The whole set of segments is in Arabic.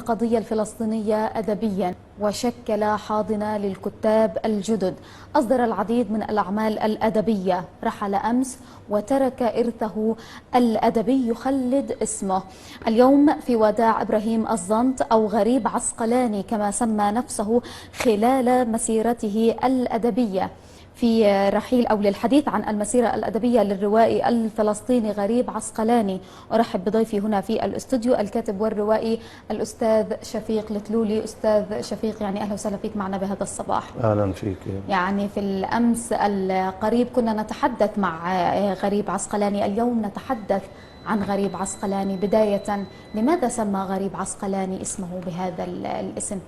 القضية الفلسطينية أدبيا وشكل حاضنة للكتاب الجدد. أصدر العديد من الأعمال الأدبية. رحل أمس وترك إرثه الأدبي يخلد اسمه. اليوم في وداع إبراهيم الزنط أو غريب عسقلاني كما سمى نفسه خلال مسيرته الأدبية. في رحيل أو للحديث عن المسيرة الأدبية للروائي الفلسطيني غريب عسقلاني، أرحب بضيفي هنا في الاستوديو الكاتب والروائي الأستاذ شفيق التلولي. أستاذ شفيق، يعني أهلا وسهلا فيك معنا بهذا الصباح. أهلا فيك. يعني في الأمس القريب كنا نتحدث مع غريب عسقلاني، اليوم نتحدث عن غريب عسقلاني. بداية، لماذا سمى غريب عسقلاني اسمه بهذا الاسم؟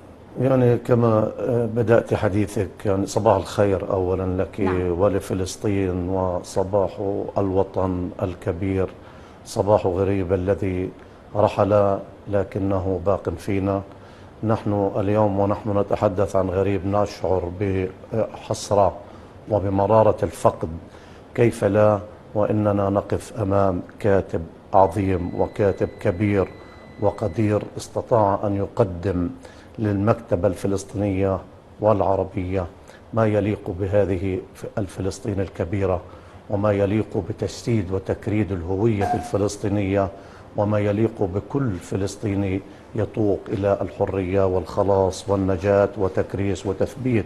يعني كما بدأت حديثك، يعني صباح الخير أولا لك. نعم. ولفلسطين، وصباح الوطن الكبير، صباح غريب الذي رحل لكنه باق فينا. نحن اليوم ونحن نتحدث عن غريب نشعر بحسرة وبمرارة الفقد، كيف لا وإننا نقف أمام كاتب عظيم وكاتب كبير وقدير استطاع أن يقدم للمكتبة الفلسطينية والعربية ما يليق بهذه الفلسطين الكبيرة، وما يليق بتجسيد وتكريد الهوية الفلسطينية، وما يليق بكل فلسطيني يتوق إلى الحرية والخلاص والنجاة وتكريس وتثبيت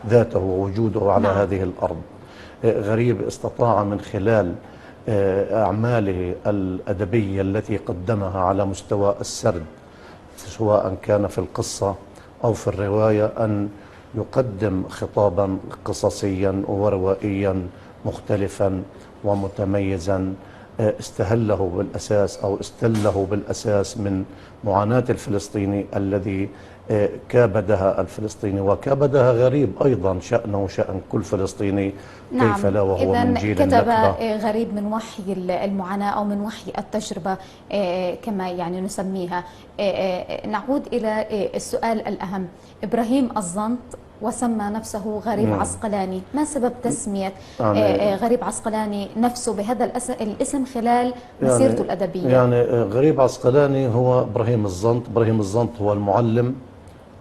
ذاته ووجوده على هذه الأرض. غريب استطاع من خلال أعماله الأدبية التي قدمها على مستوى السرد، سواء كان في القصة أو في الرواية، أن يقدم خطابا قصصيا وروائيا مختلفا ومتميزا استهله بالأساس أو استله بالأساس من معاناة الفلسطيني الذي كابدها الفلسطيني وكابدها غريب أيضا، شأنه شأن كل فلسطيني. نعم. كيف لا وهو من جيل كتب النكبة. غريب من وحي المعاناة أو من وحي التجربة كما يعني نسميها. نعود إلى السؤال الأهم. إبراهيم الزنط وسمى نفسه غريب عسقلاني، ما سبب تسمية غريب عسقلاني نفسه بهذا الاسم خلال مسيرته الأدبية؟ يعني غريب عسقلاني هو إبراهيم الزنط. إبراهيم الزنط هو المعلم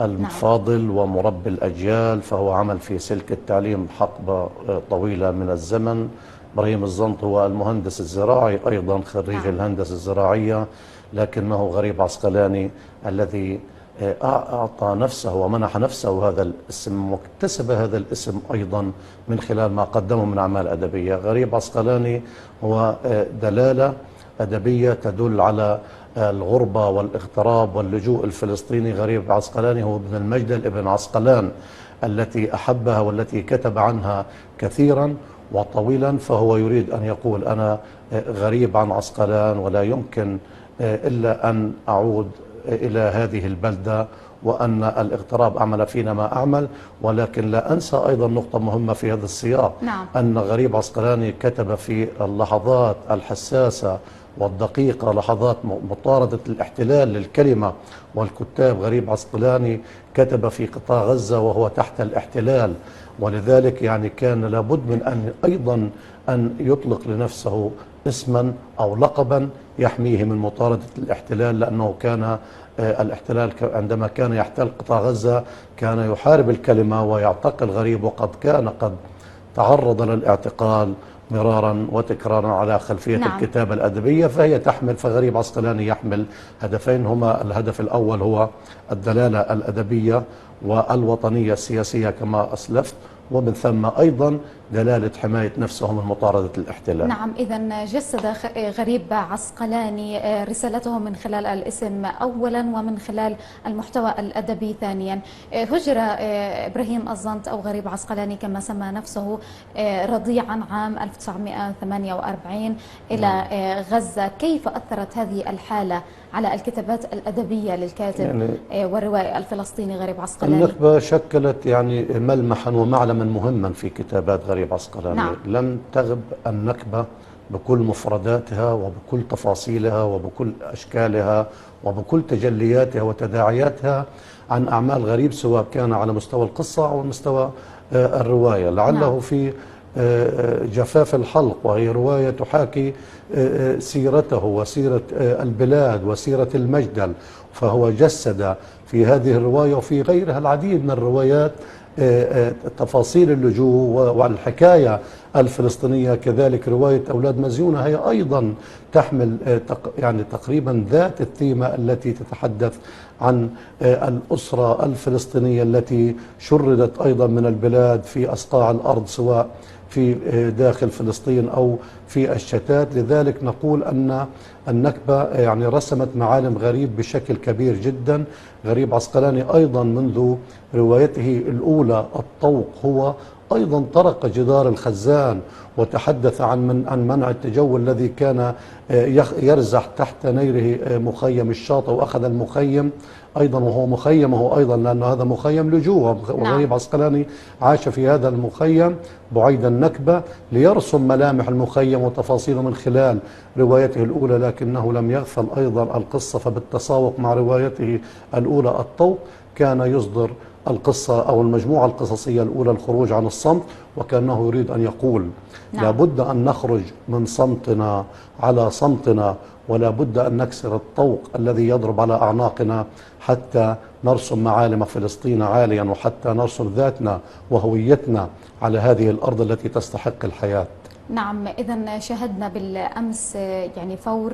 الفاضل ومربي الأجيال، فهو عمل في سلك التعليم حقبة طويلة من الزمن. إبراهيم الزنط هو المهندس الزراعي أيضا، خريج الهندسة الزراعية، لكنه غريب عسقلاني الذي أعطى نفسه ومنح نفسه هذا الاسم، واكتسب هذا الاسم أيضا من خلال ما قدمه من أعمال أدبية. غريب عسقلاني هو دلالة أدبية تدل على الغربة والاغتراب واللجوء الفلسطيني. غريب عسقلاني هو ابن المجدل ابن عسقلان التي أحبها والتي كتب عنها كثيرا وطويلا، فهو يريد أن يقول أنا غريب عن عسقلان ولا يمكن إلا أن أعود إلى هذه البلدة، وأن الاغتراب أعمل فينا ما أعمل. ولكن لا أنسى أيضا نقطة مهمة في هذا السياق. نعم. أن غريب عسقلاني كتب في اللحظات الحساسة والدقيقة، لحظات مطاردة الاحتلال للكلمة والكتاب، غريب عسقلاني كتب في قطاع غزة وهو تحت الاحتلال، ولذلك يعني كان لابد من أن أيضا أن يطلق لنفسه اسما أو لقبا يحميه من مطاردة الاحتلال، لأنه كان الاحتلال عندما كان يحتل قطاع غزة كان يحارب الكلمة ويعتقل غريب، وقد كان قد تعرض للاعتقال مرارا وتكرارا على خلفية الكتابة الأدبية. فهي تحمل، فغريب عسقلاني يحمل هدفين، هما الهدف الأول هو الدلالة الأدبية والوطنية السياسية كما أسلفت، ومن ثم أيضا دلالة حماية نفسه من مطاردة الاحتلال. نعم، إذا جسد غريب عسقلاني رسالته من خلال الاسم أولا ومن خلال المحتوى الأدبي ثانيا. هجر إبراهيم الزنط أو غريب عسقلاني كما سمى نفسه رضيعا عام 1948 إلى غزة. كيف أثرت هذه الحالة على الكتابات الأدبية للكاتب والروائي الفلسطيني غريب عسقلاني؟ النكبة شكلت يعني ملمحا ومعلما مهما في كتابات غريب عسقلاني. نعم. لم تغب النكبة بكل مفرداتها وبكل تفاصيلها وبكل أشكالها وبكل تجلياتها وتداعياتها عن أعمال غريب، سواء كان على مستوى القصة أو مستوى الرواية. لعله في جفاف الحلق، وهي رواية تحاكي سيرته وسيرة البلاد وسيرة المجدل فهو جسد في هذه الرواية وفي غيرها العديد من الروايات تفاصيل اللجوء والحكاية الفلسطينية. كذلك رواية أولاد مزيونة هي أيضا تحمل يعني تقريبا ذات الثيمة التي تتحدث عن الأسرة الفلسطينية التي شردت أيضا من البلاد في أصقاع الأرض، سواء في داخل فلسطين أو في الشتات. لذلك نقول أن النكبة يعني رسمت معالم غريب بشكل كبير جدا. غريب عسقلاني أيضا منذ روايته الأولى الطوق هو أيضا طرق جدار الخزان وتحدث عن منع التجول الذي كان يرزح تحت نيره مخيم الشاطئ، وأخذ المخيم أيضا وهو مخيمه أيضا لأن هذا مخيم لجوء. وغريب عسقلاني عاش في هذا المخيم بعيد النكبة ليرسم ملامح المخيم وتفاصيله من خلال روايته الأولى، لكنه لم يغفل أيضا القصة، فبالتساوق مع روايته الأولى الطوق كان يصدر القصة أو المجموعة القصصية الأولى الخروج عن الصمت، وكأنه يريد أن يقول لابد أن نخرج من صمتنا على صمتنا، ولا بد أن نكسر الطوق الذي يضرب على أعناقنا حتى نرسم معالم فلسطين عاليا، وحتى نرسم ذاتنا وهويتنا على هذه الأرض التي تستحق الحياة. نعم، إذا شاهدنا بالأمس يعني فور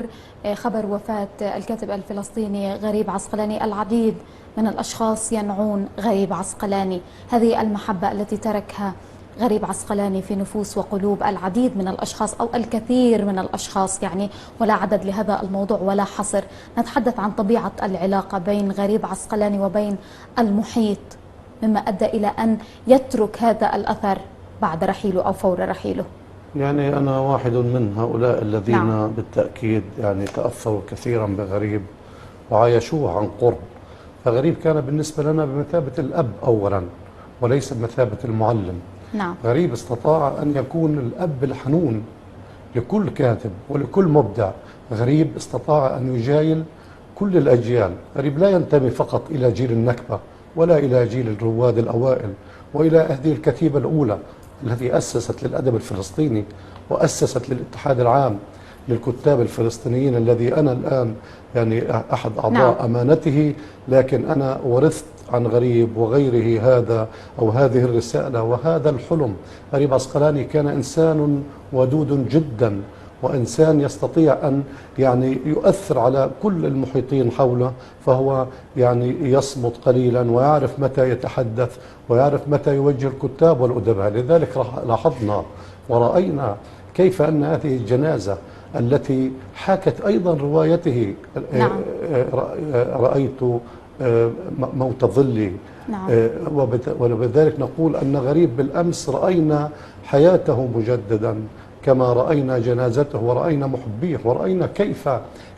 خبر وفاة الكاتب الفلسطيني غريب عسقلاني العديد من الأشخاص ينعون غريب عسقلاني، هذه المحبة التي تركها غريب عسقلاني في نفوس وقلوب العديد من الأشخاص أو الكثير من الأشخاص، يعني ولا عدد لهذا الموضوع ولا حصر. نتحدث عن طبيعة العلاقة بين غريب عسقلاني وبين المحيط مما أدى إلى أن يترك هذا الأثر بعد رحيله أو فور رحيله. يعني أنا واحد من هؤلاء الذين بالتأكيد يعني تأثروا كثيرا بغريب وعايشوه عن قرب. فغريب كان بالنسبة لنا بمثابة الأب أولا وليس بمثابة المعلم. غريب استطاع أن يكون الأب الحنون لكل كاتب ولكل مبدع. غريب استطاع أن يجايل كل الأجيال. غريب لا ينتمي فقط إلى جيل النكبة ولا إلى جيل الرواد الأوائل وإلى هذه الكتيبة الأولى التي أسست للأدب الفلسطيني وأسست للاتحاد العام للكتاب الفلسطينيين الذي أنا الآن يعني أحد أعضاء أمانته، لكن أنا ورثت عن غريب وغيره هذا أو هذه الرسالة وهذا الحلم. غريب عسقلاني كان إنسان ودود جدا، وإنسان يستطيع أن يعني يؤثر على كل المحيطين حوله، فهو يعني يصمت قليلا ويعرف متى يتحدث ويعرف متى يوجه الكتاب والأدباء. لذلك لاحظنا ورأينا كيف أن هذه الجنازة التي حاكت أيضا روايته رأيت موت ظلي، وبذلك نقول أن غريب بالأمس رأينا حياته مجددا كما رأينا جنازته ورأينا محبيه ورأينا كيف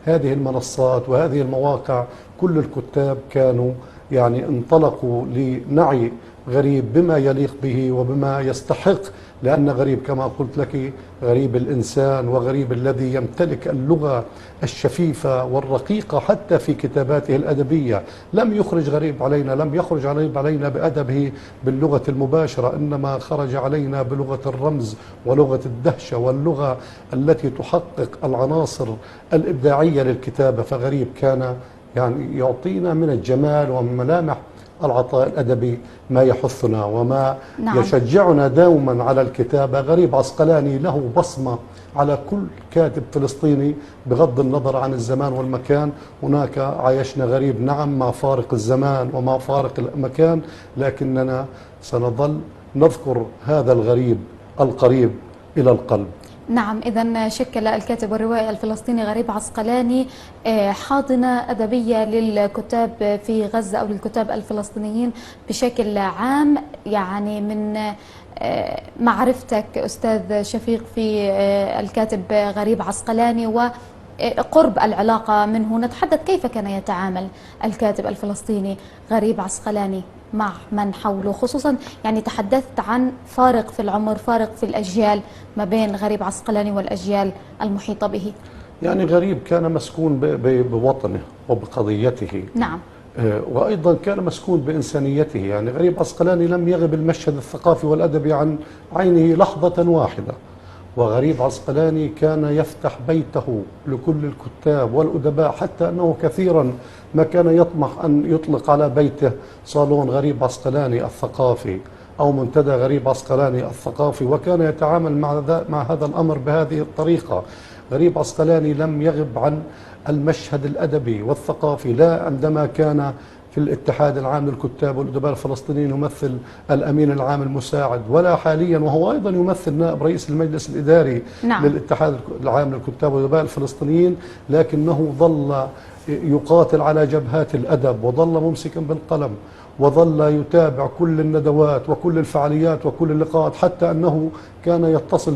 هذه المنصات وهذه المواقع كل الكتاب كانوا يعني انطلقوا لنعي غريب بما يليق به وبما يستحق، لأن غريب كما قلت لك غريب الإنسان وغريب الذي يمتلك اللغة الشفيفة والرقيقة حتى في كتاباته الأدبية. لم يخرج غريب علينا بأدبه باللغة المباشرة، إنما خرج علينا بلغة الرمز ولغة الدهشة واللغة التي تحقق العناصر الإبداعية للكتابة. فغريب كان يعني يعطينا من الجمال ومن ملامح العطاء الأدبي ما يحثنا وما يشجعنا دوما على الكتابة. غريب عسقلاني له بصمة على كل كاتب فلسطيني بغض النظر عن الزمان والمكان. هناك عايشنا غريب نعم مع فارق الزمان ومع فارق المكان، لكننا سنظل نذكر هذا الغريب القريب إلى القلب. نعم، إذا شكل الكاتب والروائي الفلسطيني غريب عسقلاني حاضنة أدبية للكتاب في غزة أو للكتاب الفلسطينيين بشكل عام. يعني من معرفتك أستاذ شفيق في الكاتب غريب عسقلاني وقرب العلاقة منه، نتحدث كيف كان يتعامل الكاتب الفلسطيني غريب عسقلاني مع من حوله، خصوصا يعني تحدثت عن فارق في العمر، فارق في الأجيال ما بين غريب عسقلاني والأجيال المحيطة به. يعني غريب كان مسكون بوطنه وبقضيته، وأيضا كان مسكون بإنسانيته. يعني غريب عسقلاني لم يغب المشهد الثقافي والأدبي عن عينه لحظة واحدة، وغريب عسقلاني كان يفتح بيته لكل الكتاب والأدباء، حتى أنه كثيرا ما كان يطمح أن يطلق على بيته صالون غريب عسقلاني الثقافي أو منتدى غريب عسقلاني الثقافي، وكان يتعامل مع هذا الأمر بهذه الطريقة. غريب عسقلاني لم يغب عن المشهد الأدبي والثقافي، لا عندما كان في الاتحاد العام للكتاب والأدباء الفلسطينيين يمثل الأمين العام المساعد، ولا حاليا وهو أيضا يمثل نائب رئيس المجلس الإداري للاتحاد العام للكتاب والأدباء الفلسطينيين، لكنه ظل يقاتل على جبهات الأدب، وظل ممسكا بالقلم، وظل يتابع كل الندوات وكل الفعاليات وكل اللقاءات، حتى أنه كان يتصل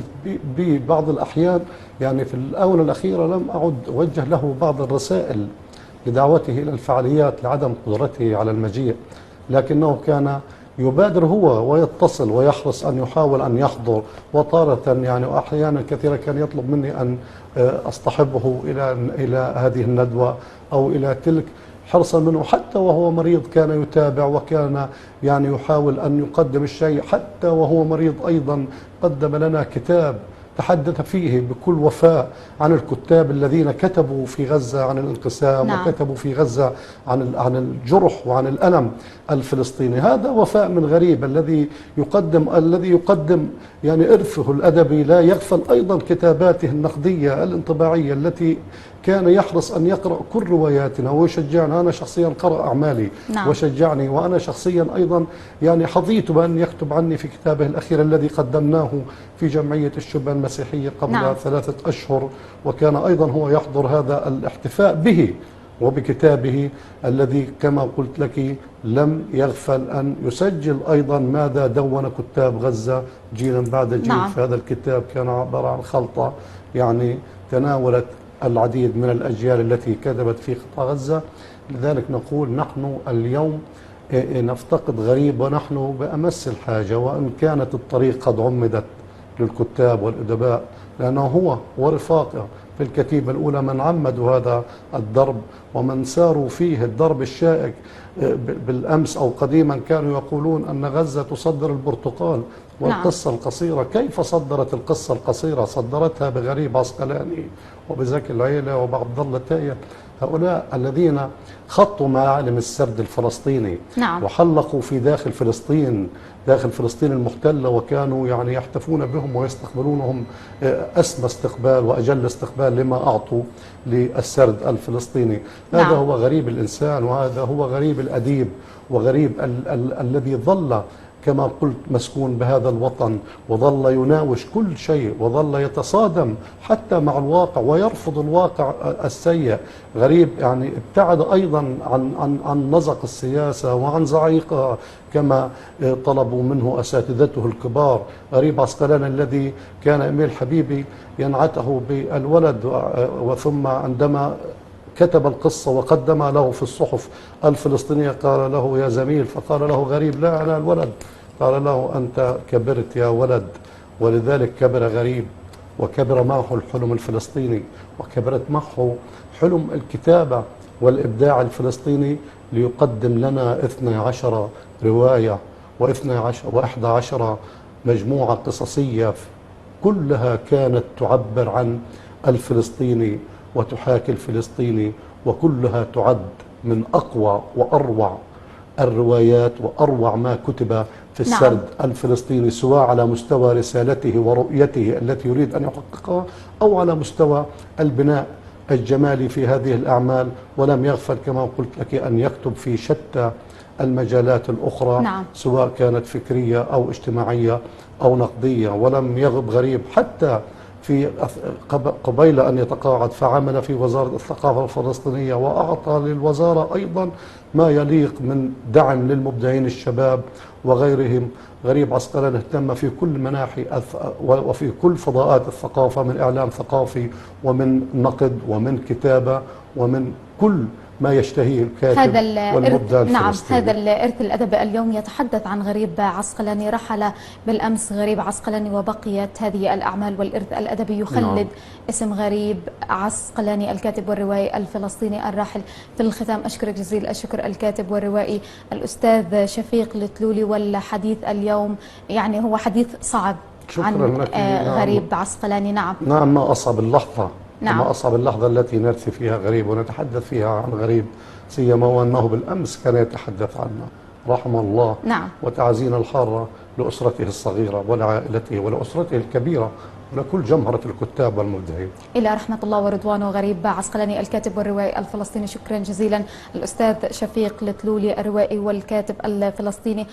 بي بعض الأحيان. يعني في الآونة الأخيرة لم أعد أوجه له بعض الرسائل لدعوته إلى الفعاليات لعدم قدرته على المجيء، لكنه كان يبادر هو ويتصل ويحرص أن يحاول أن يحضر، وطارة يعني وأحيانا كثيرة كان يطلب مني أن أصطحبه إلى هذه الندوة أو إلى تلك، حرصا منه. حتى وهو مريض كان يتابع، وكان يعني يحاول أن يقدم الشيء. حتى وهو مريض أيضا قدم لنا كتاب تحدث فيه بكل وفاء عن الكتاب الذين كتبوا في غزة عن الانقسام، وكتبوا في غزة عن الجرح وعن الألم الفلسطيني. هذا وفاء من غريب الذي يقدم يعني إرثه الأدبي، لا يغفل أيضا كتاباته النقدية الانطباعية التي كان يحرص أن يقرأ كل رواياتنا ويشجعنا. أنا شخصيا قرأ أعمالي وشجعني، وأنا شخصيا أيضا يعني حظيت بأن يكتب عني في كتابه الأخير الذي قدمناه في جمعية الشبه المسيحية قبل 3 أشهر، وكان أيضا هو يحضر هذا الاحتفاء به وبكتابه الذي كما قلت لك لم يغفل أن يسجل أيضا ماذا دون كتاب غزة جيلا بعد جيل. في هذا الكتاب كان عبارة عن خلطة يعني تناولت العديد من الأجيال التي كتبت في قطاع غزة. لذلك نقول نحن اليوم نفتقد غريب، ونحن بأمس الحاجة، وإن كانت الطريق قد عمدت للكتاب والأدباء، لأنه هو ورفاقه في الكتيبة الأولى من عمدوا هذا الدرب ومن ساروا فيه الدرب الشائك. بالأمس أو قديما كانوا يقولون أن غزة تصدر البرتقال والقصة القصيرة. كيف صدرت القصة القصيرة؟ صدرتها بغريب عسقلاني وبزكي العيلة وبعبد الله تاية، هؤلاء الذين خطوا معالم السرد الفلسطيني وحلقوا في داخل فلسطين المحتلة، وكانوا يعني يحتفون بهم ويستقبلونهم أسمى استقبال وأجل استقبال لما أعطوا للسرد الفلسطيني. هذا هو غريب الإنسان، وهذا هو غريب الأديب، وغريب الذي ظل كما قلت مسكون بهذا الوطن، وظل يناوش كل شيء، وظل يتصادم حتى مع الواقع ويرفض الواقع السيء. غريب يعني ابتعد أيضا عن نزق السياسة وعن زعيقها كما طلبوا منه أساتذته الكبار. غريب عسقلاني الذي كان إميل حبيبي ينعته بالولد، وثم عندما كتب القصة وقدمها له في الصحف الفلسطينية قال له يا زميل، فقال له غريب لا أنا الولد، قال له أنت كبرت يا ولد. ولذلك كبر غريب، وكبر معه الحلم الفلسطيني، وكبرت معه حلم الكتابة والإبداع الفلسطيني، ليقدم لنا 12 رواية و11 مجموعة قصصية كلها كانت تعبر عن الفلسطيني وتحاكي الفلسطيني، وكلها تعد من أقوى وأروع الروايات وأروع ما كتب في السرد الفلسطيني، سواء على مستوى رسالته ورؤيته التي يريد أن يحققها، أو على مستوى البناء الجمالي في هذه الأعمال. ولم يغفل كما قلت لك أن يكتب في شتى المجالات الأخرى سواء كانت فكرية أو اجتماعية أو نقدية. ولم يغب غريب حتى في قبيل أن يتقاعد فعمل في وزارة الثقافة الفلسطينية، وأعطى للوزارة أيضا ما يليق من دعم للمبدعين الشباب وغيرهم. غريب عسقلاني اهتم في كل مناحي وفي كل فضاءات الثقافة، من إعلام ثقافي ومن نقد ومن كتابة ومن كل ما يشتهيه الكاتب والمبدع الفلسطيني. هذا الإرث الأدبي اليوم يتحدث عن غريب عسقلاني. رحل بالأمس غريب عسقلاني، وبقيت هذه الأعمال والإرث الأدبي يخلد اسم غريب عسقلاني الكاتب والروائي الفلسطيني الراحل. في الختام أشكرك جزيل الشكر الكاتب والروائي الأستاذ شفيق التلولي. والحديث اليوم يعني هو حديث صعب شكرا عن لك. نعم. غريب عسقلاني. نعم. نعم، ما أصعب اللحظة. نعم. ما أصعب اللحظة التي نرثي فيها غريب ونتحدث فيها عن غريب، سيما وأنه بالأمس كان يتحدث عنا، رحم الله. نعم. وتعازينا الحارة لأسرته الصغيرة ولعائلته ولأسرته الكبيرة ولكل جمهرة الكتاب والمبدعين. إلى رحمة الله ورضوانه غريب عسقلاني الكاتب والروائي الفلسطيني. شكرا جزيلا الأستاذ شفيق التلولي الروائي والكاتب الفلسطيني.